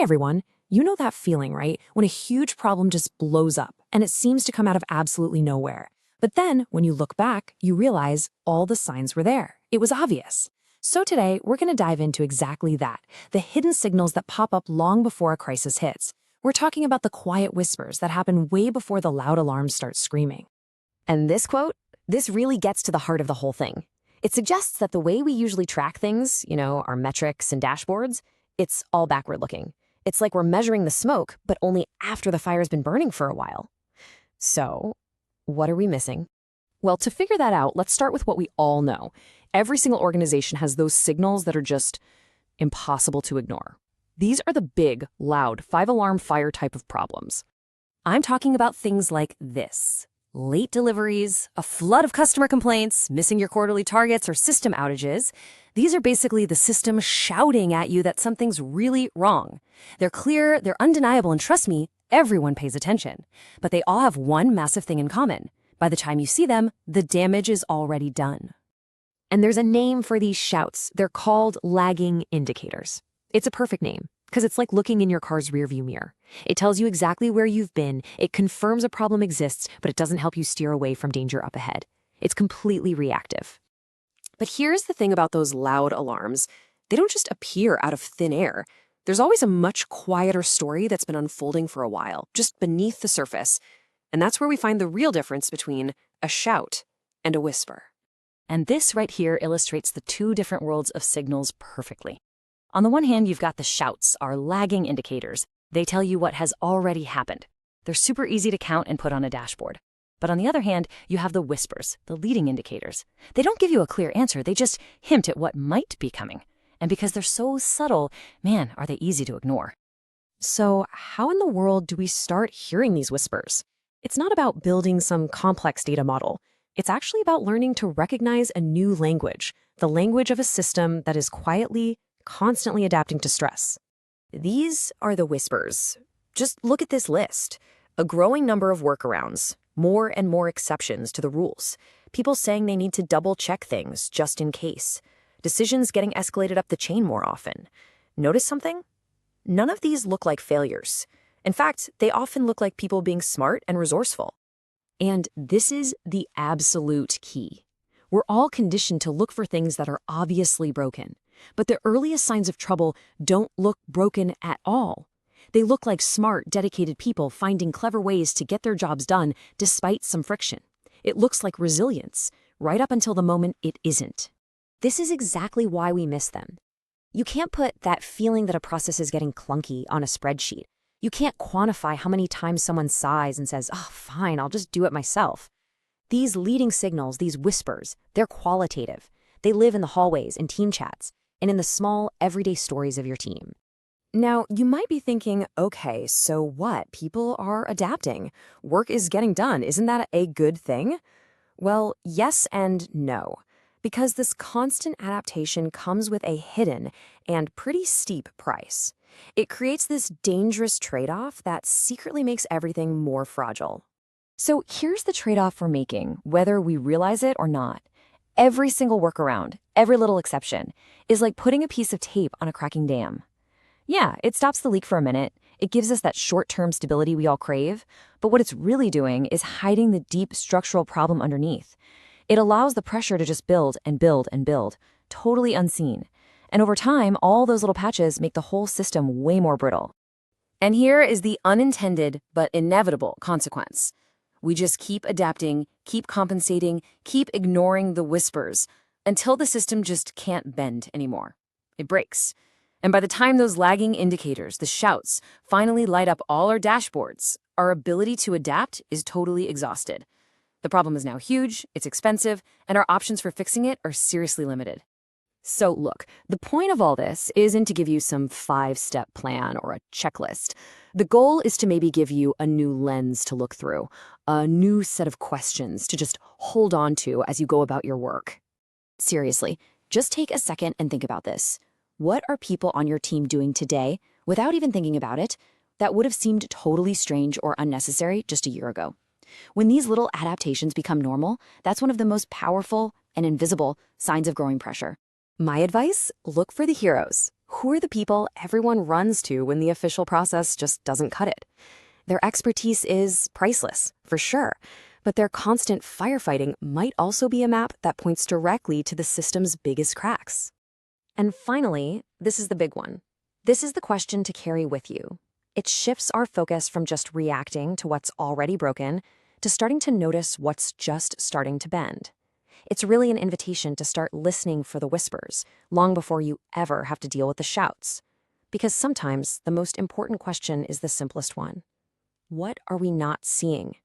everyone. You know that feeling, right? When a huge problem just blows up and it seems to come out of absolutely nowhere. But then, when you look back, you realize all the signs were there. It was obvious. So today, we're going to dive into exactly that, the hidden signals that pop up long before a crisis hits. We're talking about the quiet whispers that happen way before the loud alarms start screaming. And this quote, this really gets to the heart of the whole thing. It suggests that the way we usually track things, our metrics and dashboards, it's all backward looking. It's like we're measuring the smoke, but only after the fire's been burning for a while. So, what are we missing? Well, to figure that out, let's start with what we all know. Every single organization has those signals that are just impossible to ignore. These are the big, loud, five-alarm fire type of problems. I'm talking about things like this: late deliveries, a flood of customer complaints, missing your quarterly targets, or system outages. These are basically the system shouting at you that something's really wrong. They're clear, they're undeniable, and trust me, everyone pays attention. But they all have one massive thing in common. By the time you see them, the damage is already done. And there's a name for these shouts. They're called lagging indicators. It's a perfect name, because it's like looking in your car's rearview mirror. It tells you exactly where you've been, it confirms a problem exists, but it doesn't help you steer away from danger up ahead. It's completely reactive. But here's the thing about those loud alarms. They don't just appear out of thin air. There's always a much quieter story that's been unfolding for a while, just beneath the surface. And that's where we find the real difference between a shout and a whisper. And this right here illustrates the two different worlds of signals perfectly. On the one hand, you've got the shouts, our lagging indicators. They tell you what has already happened. They're super easy to count and put on a dashboard. But on the other hand, you have the whispers, the leading indicators. They don't give you a clear answer, they just hint at what might be coming. And because they're so subtle, man, are they easy to ignore. So how in the world do we start hearing these whispers? It's not about building some complex data model. It's actually about learning to recognize a new language, the language of a system that is quietly, constantly adapting to stress. These are the whispers. Just look at this list. A growing number of workarounds, more and more exceptions to the rules. People saying they need to double-check things just in case. Decisions getting escalated up the chain more often. Notice something? None of these look like failures. In fact, they often look like people being smart and resourceful. And this is the absolute key. We're all conditioned to look for things that are obviously broken. But the earliest signs of trouble don't look broken at all. They look like smart, dedicated people finding clever ways to get their jobs done despite some friction. It looks like resilience, right up until the moment it isn't. This is exactly why we miss them. You can't put that feeling that a process is getting clunky on a spreadsheet. You can't quantify how many times someone sighs and says, "Oh, fine, I'll just do it myself." These leading signals, these whispers, they're qualitative. They live in the hallways, in team chats, and in the small, everyday stories of your team. Now, you might be thinking, okay, so what? People are adapting. Work is getting done. Isn't that a good thing? Well, yes and no. Because this constant adaptation comes with a hidden and pretty steep price. It creates this dangerous trade-off that secretly makes everything more fragile. So here's the trade-off we're making, whether we realize it or not. Every single workaround, every little exception, is like putting a piece of tape on a cracking dam. Yeah, it stops the leak for a minute. It gives us that short-term stability we all crave. But what it's really doing is hiding the deep structural problem underneath. It allows the pressure to just build and build and build, totally unseen. And over time, all those little patches make the whole system way more brittle. And here is the unintended but inevitable consequence. We just keep adapting, keep compensating, keep ignoring the whispers until the system just can't bend anymore. It breaks. And by the time those lagging indicators, the shouts, finally light up all our dashboards, our ability to adapt is totally exhausted. The problem is now huge, it's expensive, and our options for fixing it are seriously limited. So look, the point of all this isn't to give you some 5-step plan or a checklist. The goal is to maybe give you a new lens to look through, a new set of questions to just hold on to as you go about your work. Seriously, just take a second and think about this. What are people on your team doing today, without even thinking about it, that would have seemed totally strange or unnecessary just a year ago? When these little adaptations become normal, that's one of the most powerful and invisible signs of growing pressure. My advice? Look for the heroes. Who are the people everyone runs to when the official process just doesn't cut it? Their expertise is priceless, for sure, but their constant firefighting might also be a map that points directly to the system's biggest cracks. And finally, this is the big one. This is the question to carry with you. It shifts our focus from just reacting to what's already broken to starting to notice what's just starting to bend. It's really an invitation to start listening for the whispers long before you ever have to deal with the shouts. Because sometimes the most important question is the simplest one. What are we not seeing?